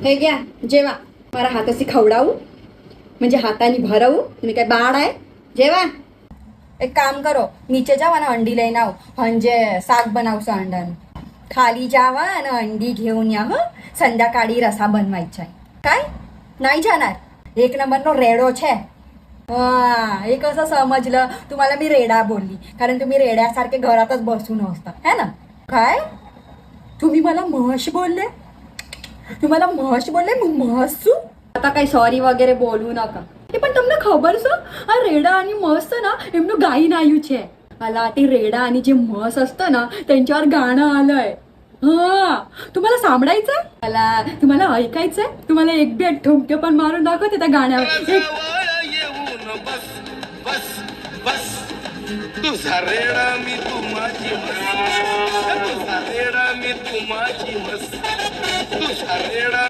हे घ्या जेवा. मला हाताशी खवडावू म्हणजे हाताने भरवू. तुम्ही काय बाळ आहे? जेवा. एक काम करो, नीचे जावा आणि अंडी लईन आव म्हणजे साग बनावसं अंडन. खाली जावा आणि अंडी घेऊन या. संध्याकाळी रसा बनवायचा आहे. काय नाही जाणार? एक नंबर नो रेडो छे. हे कसं समजलं तुम्हाला मी रेडा बोलली? कारण तुम्ही रेड्यासारखे घरातच बसून असता है ना? काय तुम्ही मला म्हश बोलले? तुम्हाला म्हश बोलले? मग म्हसू आता काही सॉरी वगैरे बोलू नका. ते पण તમને ખબર છે આ રેડા आणि म्हस ना એમનું ગાઈને આવ્યું છે. मला ते रेडा आणि जे म्हस असतं ना त्यांच्यावर गाणं आलंय. हा तुम्हाला सांभाळायचंय? मला तुम्हाला ऐकायचंय? तुम्हाला एक बी ठुमके पण मारून दाखवते त्या गाण्यावर. तुझा रेडा मी तू माझी मस्त, तुझा रेडा मी तू माझी मस्त, तुझा रेडा